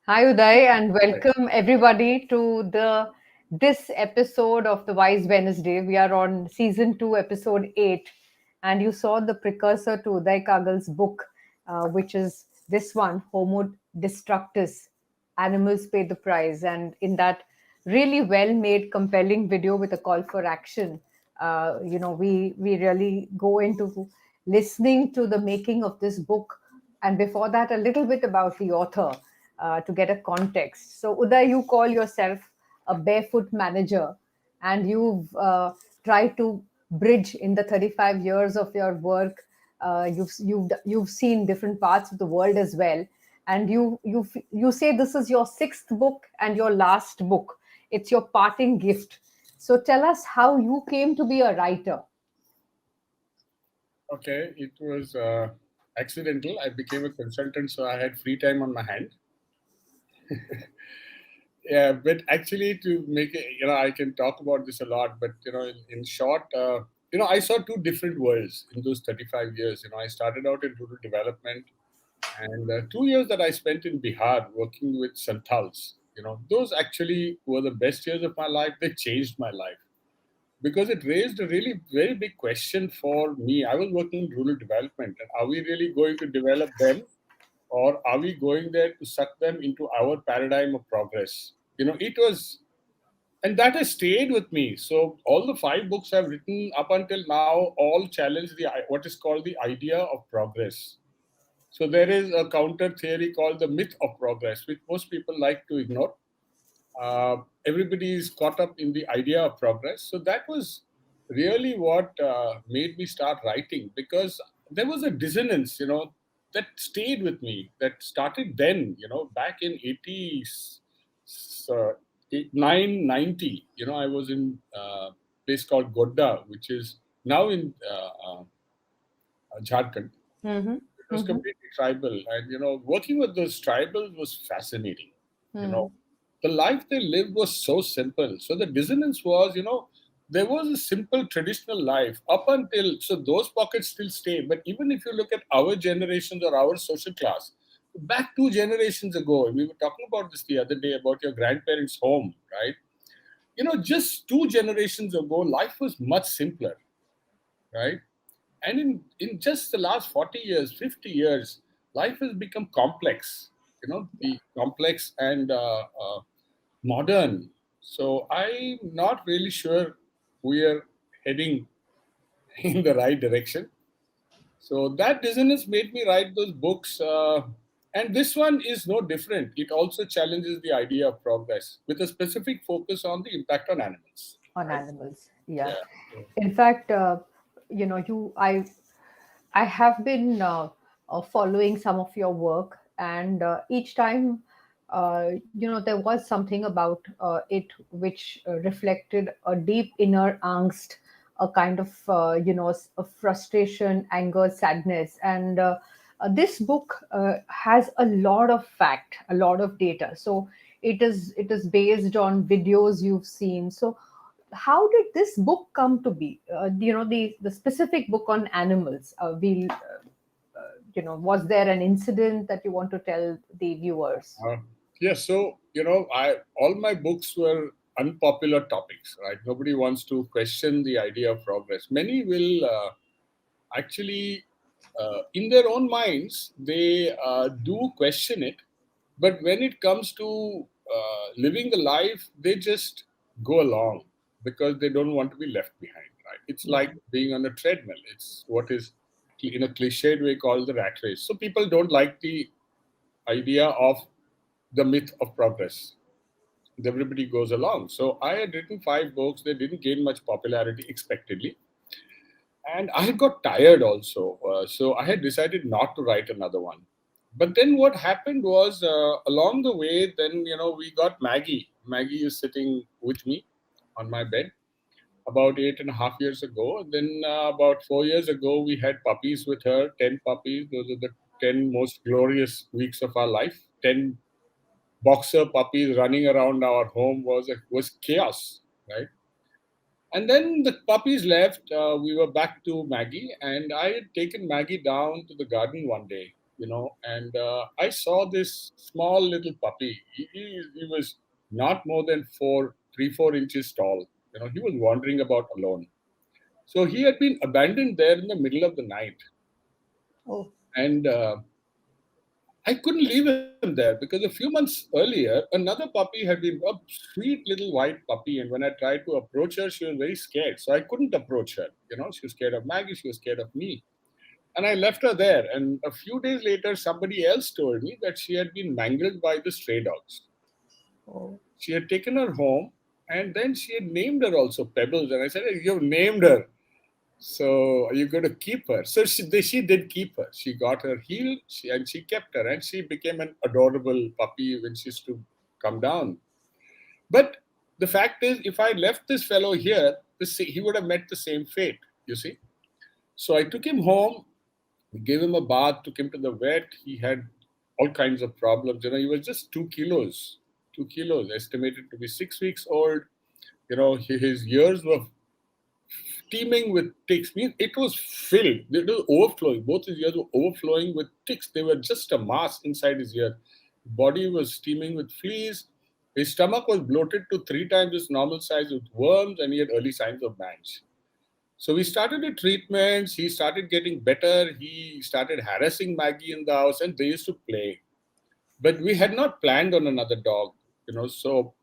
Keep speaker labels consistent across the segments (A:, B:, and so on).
A: Hi Uday and
B: Right.
A: welcome everybody to the this episode of the Wise Wednesday. We are on season 2, episode 8, and you saw the precursor to Uday Kagal's book, which is this one, Homo destructus. Animals pay the price, and in that really well-made, compelling video with a call for action, we really go into listening to the making of this book, and before that, a little bit about the author to get a context. So, Uday, you call yourself a barefoot manager, and you've tried to bridge in the 35 years of your work. You've seen different parts of the world as well, and you say this is your sixth book and your last book. It's your parting gift. So, tell us how you came to be a writer.
B: Okay, it was accidental. I became a consultant, so I had free time on my hand. Yeah, but actually, to make it, I can talk about this a lot, but in short, I saw two different worlds in those 35 years. I started out in rural development, and 2 years that I spent in Bihar working with Santals. Those actually were the best years of my life. They changed my life because it raised a really very big question for me. I was working in rural development, and are we really going to develop them, or are we going there to suck them into our paradigm of progress? It was, and that has stayed with me. So all the five books I've written up until now all challenge the what is called the idea of progress. So there is a counter theory called the myth of progress, which most people like to ignore. Everybody is caught up in the idea of progress. So that was really what made me start writing, because there was a dissonance, that stayed with me, that started then, back in 80s, uh, 990. I was in a place called Godda, which is now in Jharkhand.
A: Mm-hmm.
B: It was
A: Mm-hmm.
B: completely tribal, and working with those tribals was fascinating. You
A: Mm-hmm.
B: know, the life they lived was so simple. So the dissonance was, there was a simple traditional life up until, so those pockets still stay. But even if you look at our generations or our social class, back 2 generations ago, we were talking about this the other day about your grandparents' home, right? Just 2 generations ago, life was much simpler, right? And in just the last 40 years, 50 years, life has become complex, the complex and modern. So I'm not really sure we are heading in the right direction. So that dissonance made me write those books. And this one is no different. It also challenges the idea of progress with a specific focus on the impact on animals.
A: On
B: Right?
A: animals, yeah.
B: Yeah. So,
A: In fact, you I have been following some of your work, and each time, there was something about it which reflected a deep inner angst, a kind of, a frustration, anger, sadness. And this book has a lot of fact, a lot of data. So it is based on videos you've seen. So how did this book come to be? The specific book on animals. Was there an incident that you want to tell the viewers?
B: Uh, yes, so I all my books were unpopular topics, right? Nobody wants to question the idea of progress. Many will actually, in their own minds, they do question it, but when it comes to living the life, they just go along because they don't want to be left behind, right? It's
A: Yeah.
B: like being on a treadmill. It's what is in a cliched way called the rat race. So people don't like the idea of the myth of progress. Everybody goes along. So I had written five books. They didn't gain much popularity expectedly. And I had got tired also. So I had decided not to write another one. But then what happened was, along the way, then, we got Maggie. Maggie is sitting with me on my bed about 8.5 years ago. Then about 4 years ago, we had puppies with her, 10 puppies. Those are the 10 most glorious weeks of our life. 10 boxer puppies running around our home was chaos, right? And then the puppies left. We were back to Maggie, and I had taken Maggie down to the garden one day. and I saw this small little puppy. He was not more than 4 inches tall. He was wandering about alone. So he had been abandoned there in the middle of the night.
A: Oh.
B: And I couldn't leave him there because a few months earlier, another puppy had been a sweet little white puppy. And when I tried to approach her, she was very scared. So I couldn't approach her. She was scared of Maggie, she was scared of me. And I left her there. And a few days later, somebody else told me that she had been mangled by the stray dogs.
A: Oh.
B: She had taken her home and then she had named her also Pebbles. And I said, "Hey, you've named her. So are you going to keep her?" So she did keep her. She got her healed and she kept her. And she became an adorable puppy when she used to come down. But the fact is, if I left this fellow here, he would have met the same fate, you see. So I took him home. We gave him a bath, took him to the vet. He had all kinds of problems. He was just 2 kilos, 2 kilos, estimated to be 6 weeks old. His ears were teeming with ticks. It was filled, it was overflowing. Both his ears were overflowing with ticks. They were just a mass inside his ear. Body was steaming with fleas. His stomach was bloated to 3 times its normal size with worms, and he had early signs of mange. So we started the treatments. He started getting better. He started harassing Maggie in the house, and they used to play. But we had not planned on another dog. So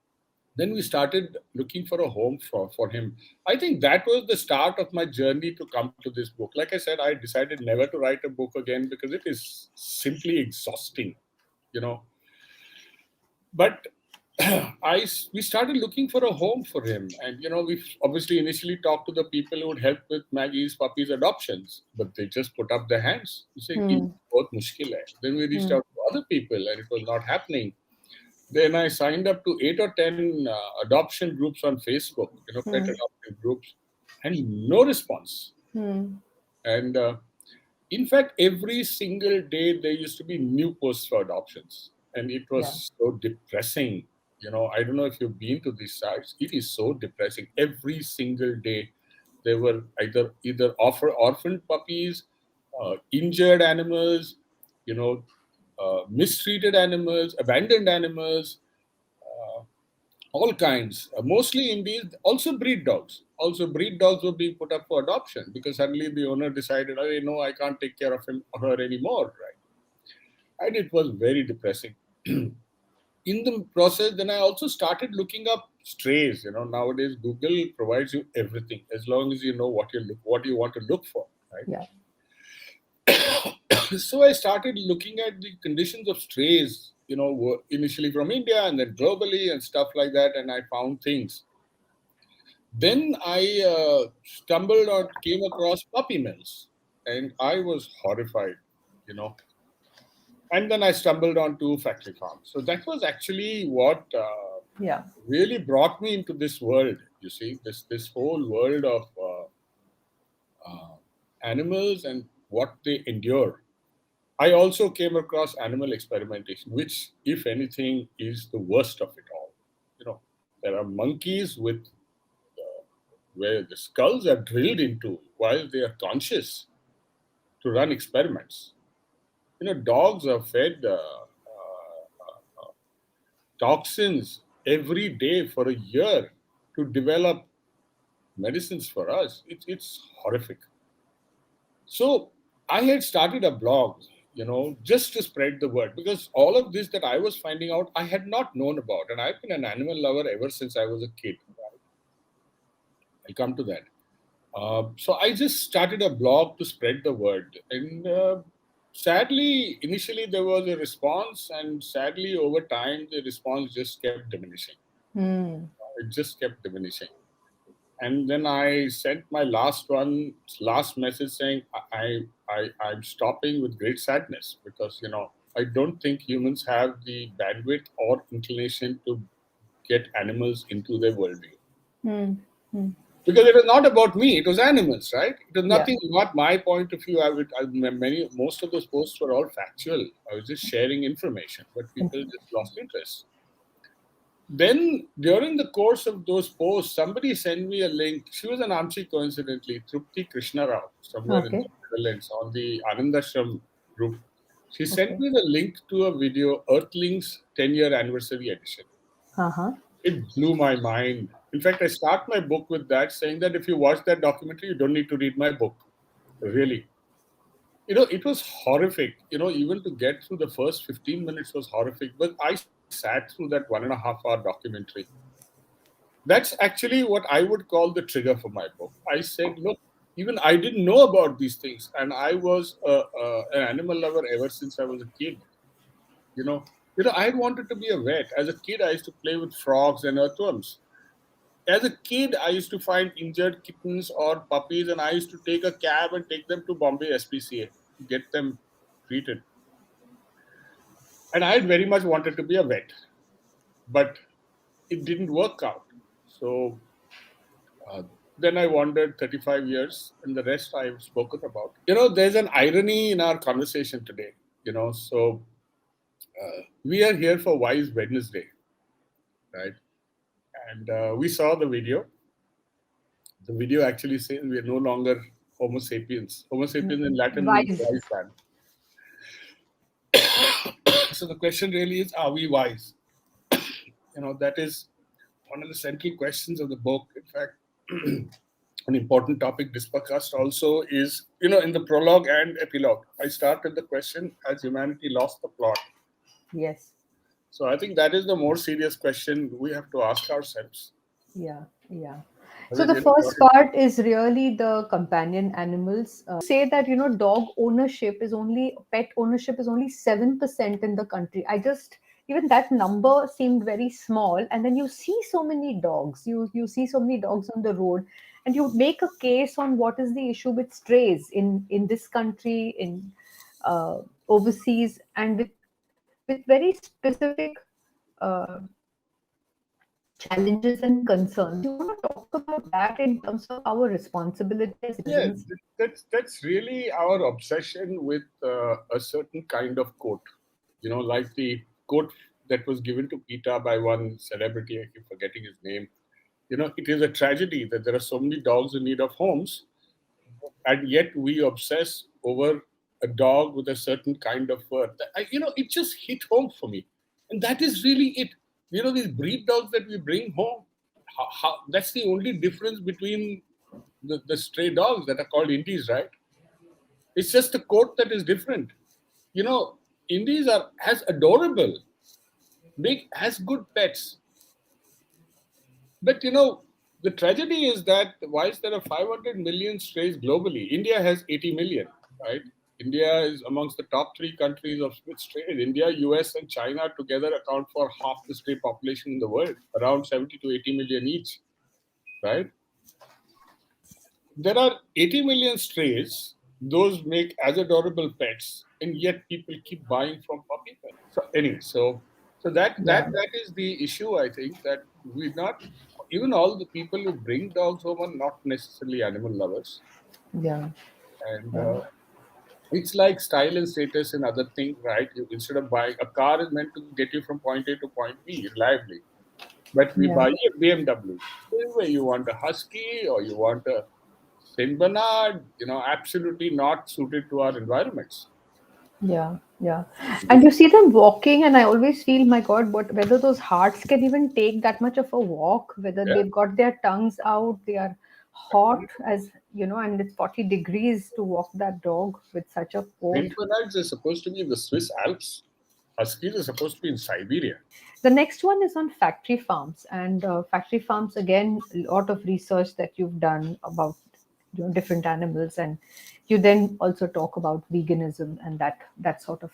B: then we started looking for a home for him. I think that was the start of my journey to come to this book. Like I said, I decided never to write a book again because it is simply exhausting, you know. But we started looking for a home for him, and we obviously initially talked to the people who would help with Maggie's puppies adoptions, but they just put up their hands. You say, "Ki
A: Hmm.
B: bahut mushkil hai." Then we reached
A: Hmm.
B: out to other people, and it was not happening. Then I signed up to 8 or 10 adoption groups on Facebook, pet
A: Hmm.
B: adoption groups, and no response.
A: Hmm.
B: And in fact, every single day there used to be new posts for adoptions, and it
A: Yeah.
B: was so depressing. I don't know if you've been to these sites. It is so depressing. Every single day, there were either orphaned puppies, injured animals, you know, mistreated animals, abandoned animals, uh, all kinds. Mostly Indies, also breed dogs. Also, breed dogs were being put up for adoption because suddenly the owner decided, "Oh, no, I can't take care of him or her anymore," right? And it was very depressing. In the process, then I also started looking up strays. Nowadays Google provides you everything as long as you know what you want to look for, right?
A: Yeah.
B: So I started looking at the conditions of strays, initially from India and then globally and stuff like that, and I found things. Then I came across puppy mills, and I was horrified, you know. And then I stumbled onto factory farms. So that was actually what
A: Yeah.
B: really brought me into this world. You see, this whole world of uh, animals and what they endure. I also came across animal experimentation, which, if anything, is the worst of it all. There are monkeys where the skulls are drilled into while they are conscious to run experiments. Dogs are fed toxins every day for a year to develop medicines for us. It's horrific. So I had started a blog, just to spread the word because all of this that I was finding out, I had not known about. And I've been an animal lover ever since I was a kid. I'll come to that. So I just started a blog to spread the word. And sadly, initially there was a response, and sadly, over time, the response just kept diminishing.
A: Hmm.
B: It just kept diminishing. And then I sent my last message saying I'm stopping with great sadness because I don't think humans have the bandwidth or inclination to get animals into their worldview.
A: Hmm. Hmm.
B: Because it was not about me; it was animals, right? It was
A: Yeah.
B: nothing. Not my point of view. Most of those posts were all factual. I was just sharing information, but people just lost interest. Then, during the course of those posts, somebody sent me a link. She was an Amchi, coincidentally, Trupti Krishna Rao, somewhere in the
A: Okay.
B: Netherlands, on the Anandashram group. She sent
A: Okay.
B: me the link to a video, Earthlings 10-year anniversary edition.
A: Uh-huh.
B: It blew my mind. In fact, I start my book with that, saying that if you watch that documentary, you don't need to read my book. Really. It was horrific. Even to get through the first 15 minutes was horrific. But I sat through that 1.5 hour documentary. That's actually what I would call the trigger for my book. I said, look, even I didn't know about these things. And I was an animal lover ever since I was a kid. You know, I wanted to be a vet. As a kid, I used to play with frogs and earthworms. As a kid, I used to find injured kittens or puppies, and I used to take a cab and take them to Bombay SPCA to get them treated. And I had very much wanted to be a vet, but it didn't work out. So uh, then I wandered 35 years, and the rest I've spoken about. There's an irony in our conversation today. So we are here for Wise Wednesday, right? And we saw the video. The video actually says we are no longer Homo sapiens. Homo sapiens in Latin means
A: Wise.
B: wise man. So the question really is, are we wise? That is one of the central questions of the book. In fact, an important topic discussed also is, in the prologue and epilogue, I start with the question, has humanity lost the plot?
A: Yes.
B: So I think that is the more serious question we have to ask ourselves.
A: Yeah. Yeah.
B: Have
A: So
B: we
A: the
B: really got
A: first
B: it?
A: part is really the companion animals. Say that dog ownership is only pet ownership is only 7% in the country. I just even that number seemed very small, and then you see so many dogs. You see so many dogs on the road, and you make a case on what is the issue with strays in this country, in overseas, and with very specific uh, challenges and concerns. You want to talk about that in terms of our responsibility as
B: Yeah,
A: citizens?
B: that's really our obsession with a certain kind of quote. Like the quote that was given to PETA by one celebrity, I keep forgetting his name. It is a tragedy that there are so many dogs in need of homes, and yet we obsess over a dog with a certain kind of fur. It just hit home for me, and that is really it. These breed dogs that we bring home, that's the only difference between the stray dogs that are called indies, right? It's just the coat that is different. Indies are as adorable, big, as good pets. But the tragedy is that whilst there are 500 million strays globally, India has 80 million, right? India is amongst the top three countries of with strays. India, US, and China together account for half the stray population in the world, around 70 to 80 million each, right? There are 80 million strays. Those make as adorable pets, and yet people keep buying from puppy pets. So anyway, so
A: Yeah,
B: that is the issue. I think that we not even all the people who bring dogs home are not necessarily animal lovers,
A: yeah,
B: and
A: yeah,
B: it's like style and status and other things, right? Instead of buying a car is meant to get you from point A to point B reliably, but we
A: yeah,
B: buy a BMW. Same way, you want a Husky or you want a Saint Bernard, absolutely not suited to our environments.
A: yeah, yeah. And you see them walking, and I always feel, my God, what whether those hearts can even take that much of a walk, whether
B: Yeah.
A: they've got their tongues out, they are hot as and it's 40 degrees to walk that dog with such a
B: Saint
A: coat.
B: Bernards are supposed to be in the Swiss Alps. Huskies are supposed to be in Siberia.
A: The next one is on factory farms, and factory farms again, a lot of research that you've done about different animals, and you then also talk about veganism and that sort of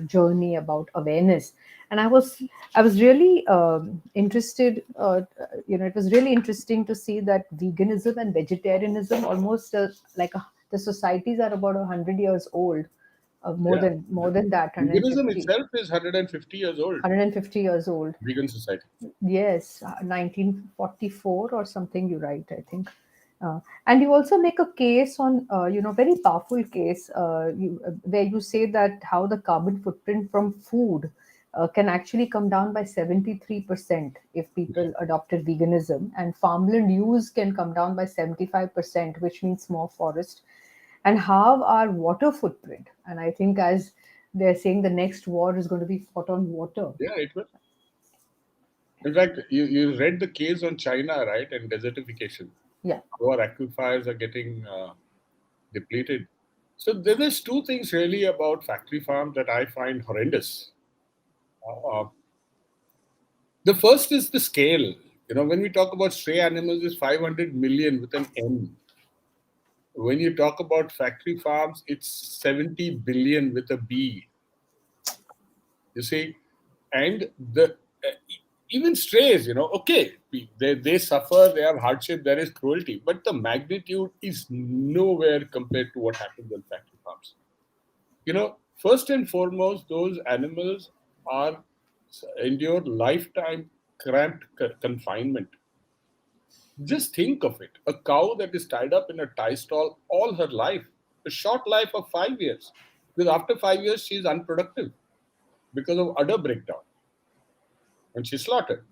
A: journey about awareness. And I was really interested. It was really interesting to see that veganism and vegetarianism almost the societies are about 100 years old, more
B: Yeah.
A: than that,
B: Veganism
A: 150.
B: itself is 150 years old.
A: 150 years old.
B: Vegan society.
A: Yes, 1944 or something, you write, I think. And you also make a case on, very powerful case, where you say that how the carbon footprint from food can actually come down by 73% if people adopted veganism, and farmland use can come down by 75%, which means more forest, and how our water footprint. And I think as They're saying the next war is going to be fought on water.
B: Yeah, it will. In fact, you read the case on China, right, and desertification.
A: Yeah.
B: Our aquifers are getting depleted. So there's two things really about factory farms that I find horrendous. Uh, the first is the scale. When we talk about stray animals, it's 500 million with an N. When you talk about factory farms, it's 70 billion with a B. You see, and the even strays, okay, they suffer, they have hardship, there is cruelty, but the magnitude is nowhere compared to what happens on factory farms. First and foremost, those animals are endure lifetime cramped confinement. Just think of it: a cow that is tied up in a tie stall all her life, a short life of 5 years, because after 5 years she is unproductive because of udder breakdown and she's slaughtered.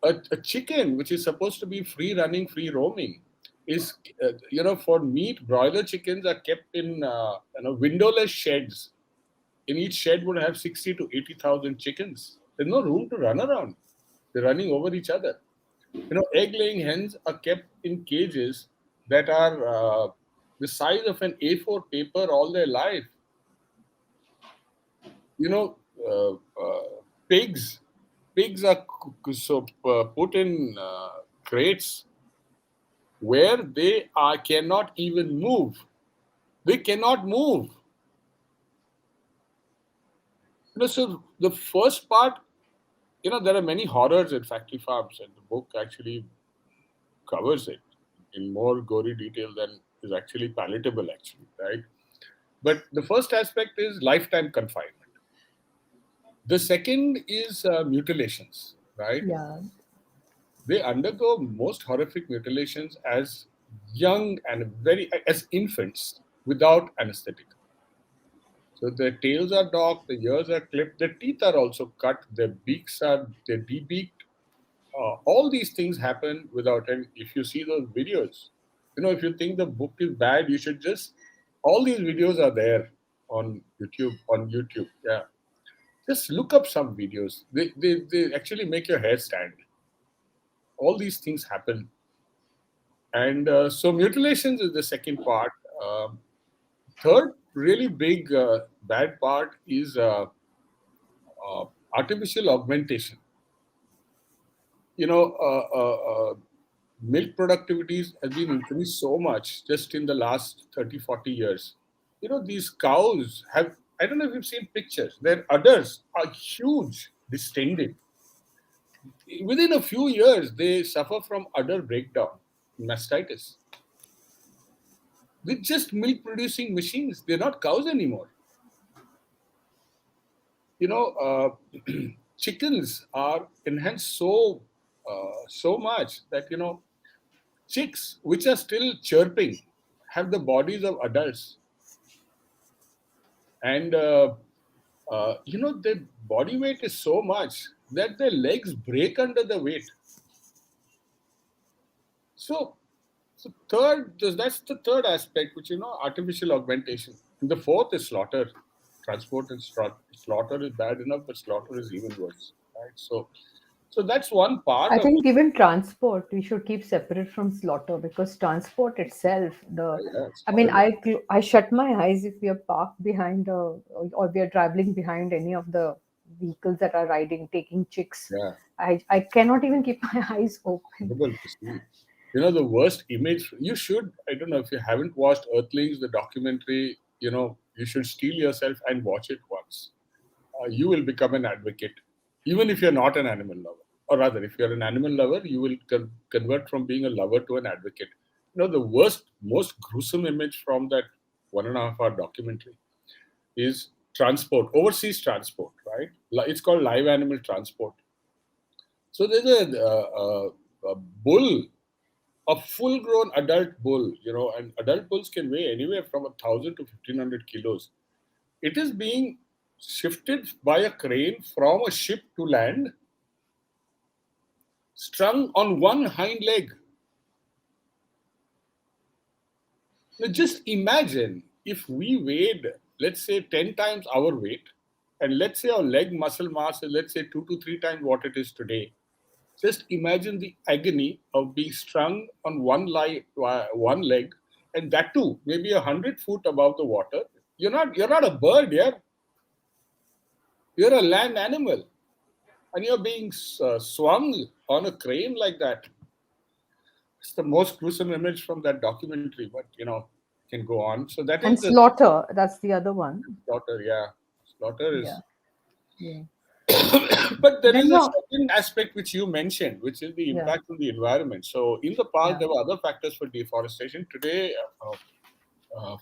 B: A chicken which is supposed to be free running, free roaming, is for meat. Broiler chickens are kept in windowless sheds. In each shed would have 60 to 80,000 chickens. There's no room to run around. They're running over each other. Egg-laying hens are kept in cages that are the size of an A4 paper all their life. You know, uh, uh, pigs. Pigs are put in crates where they cannot even move. They cannot move. So the first part, there are many horrors in factory farms, and the book actually covers it in more gory detail than is actually palatable, actually, right? But the first aspect is lifetime confinement. The second is mutilations, right?
A: Yeah.
B: They undergo most horrific mutilations as young and as infants without anesthetic. So their tails are docked, the ears are clipped, their teeth are also cut, they're debeaked. All these things happen without. And if you see those videos, if you think the book is bad, you should just. All these videos are there on YouTube. On YouTube, yeah. Just look up some videos. They actually make your hair stand. All these things happen, and so mutilations is the second part. Third, really big bad part is uh, artificial augmentation. you know, milk productivity has been increased so much just in the last 30, 40 years. These cows have, I don't know if you've seen pictures, their udders are huge, distended. Within a few years, they suffer from udder breakdown, mastitis. With just milk producing machines, they're not cows anymore. Chickens are enhanced so much that chicks, which are still chirping, have the bodies of adults, and their body weight is so much that their legs break under the weight. So, that's the third aspect, which artificial augmentation. And the fourth is slaughter. Transport and slaughter is bad enough, but slaughter is even worse, right? So that's one part
A: I
B: of
A: think even transport we should keep separate from slaughter, because transport itself,
B: it's
A: I mean,
B: horrible.
A: I shut my eyes if we are parked behind or we are traveling behind any of the vehicles that are riding, taking chicks.
B: Yeah.
A: I cannot even keep my eyes open.
B: Horrible to see. The worst image, you should, I don't know if you haven't watched Earthlings, the documentary, you should steel yourself and watch it once. You will become an advocate, even if you're not an animal lover. Or rather, if you're an animal lover, you will convert from being a lover to an advocate. The worst, most gruesome image from that 1.5 hour documentary is transport, overseas transport, right? It's called live animal transport. So there's a bull, a full-grown adult bull, and adult bulls can weigh anywhere from 1,000 to 1,500 kilos. It is being shifted by a crane from a ship to land, strung on one hind leg. Now just imagine if we weighed let's say 10 times our weight, and let's say our leg muscle mass is, let's say, 2 to 3 times what it is today. Just imagine the agony of being strung on one leg, and that too maybe 100 feet above the water. You're not a bird, yeah. You're a land animal, and you're being swung on a crane like that. It's the most gruesome image from that documentary, but can go on. So that is
A: And
B: the
A: slaughter, that's the other one.
B: slaughter. Yeah, slaughter
A: Yeah.
B: is.
A: Yeah.
B: But there
A: Then
B: is a
A: no.
B: second aspect which you mentioned, which is the
A: Yeah.
B: impact on the environment. So in the past,
A: Yeah.
B: there were other factors for deforestation. Today,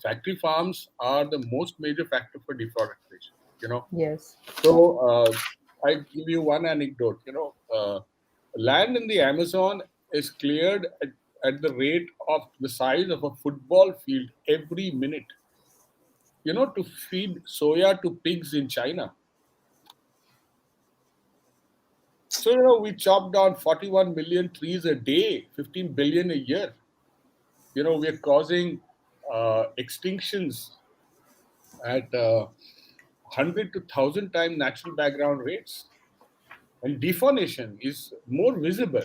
B: factory farms are the most major factor for deforestation. You know,
A: Yes.
B: so I give you one anecdote. Land in the Amazon is cleared at the rate of the size of a football field every minute. To feed soya to pigs in China. So, we chop down 41 million trees a day, 15 billion a year. We are causing extinctions at 100 to 1,000 times natural background rates. And defaunation is more visible.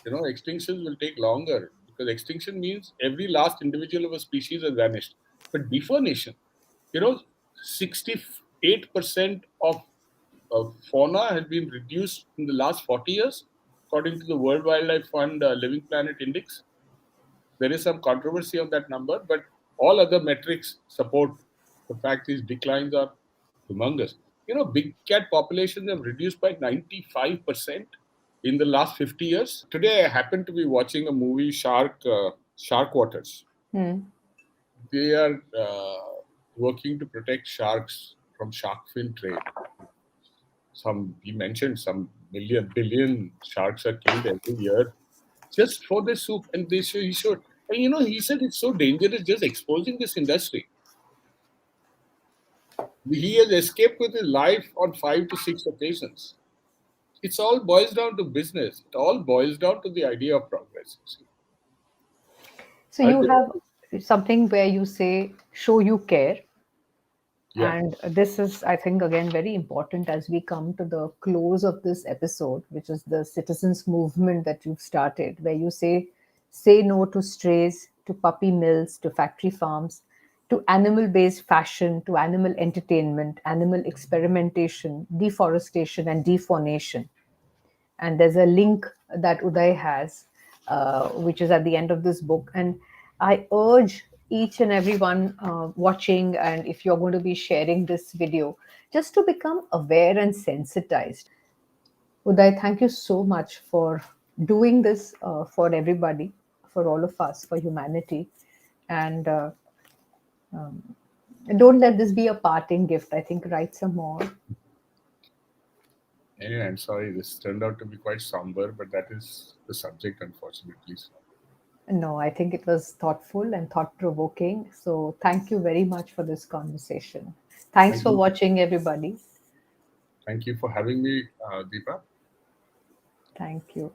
B: Extinctions will take longer because extinction means every last individual of a species has vanished. But defaunation, you know, 68% of fauna has been reduced in the last 40 years, according to the World Wildlife Fund Living Planet Index. There is some controversy on that number, but all other metrics support the fact these declines are humongous. Big cat populations have reduced by 95% in the last 50 years. Today, I happened to be watching a movie, Shark Waters.
A: Hmm.
B: They are working to protect sharks from shark fin trade. He mentioned some billion sharks are killed every year just for the soup, and he showed. And he said it's so dangerous just exposing this industry. He has escaped with his life on 5 to 6 occasions. It's all boils down to business. It all boils down to the idea of progress.
A: So you have
B: Ultimately,
A: something where you say, show you care.
B: yeah.
A: And this is, I think, again, very important as we come to the close of this episode, which is the citizens movement that you've started, where you say no to strays, to puppy mills, to factory farms, to animal based fashion, to animal entertainment, animal experimentation, deforestation, and defaunation. And there's a link that Uday has, which is at the end of this book. And I urge each and everyone watching, and if you're going to be sharing this video, just to become aware and sensitized. Uday, thank you so much for doing this for everybody, for all of us, for humanity. And don't let this be a parting gift. I think write some more.
B: Anyway, I'm sorry this turned out to be quite somber, but that is the subject, unfortunately. So,
A: No, I think it was thoughtful and thought provoking. So, thank you very much for this conversation. Thanks
B: thank
A: for
B: you.
A: watching, everybody.
B: Thank you for having me, Deepa.
A: Thank you.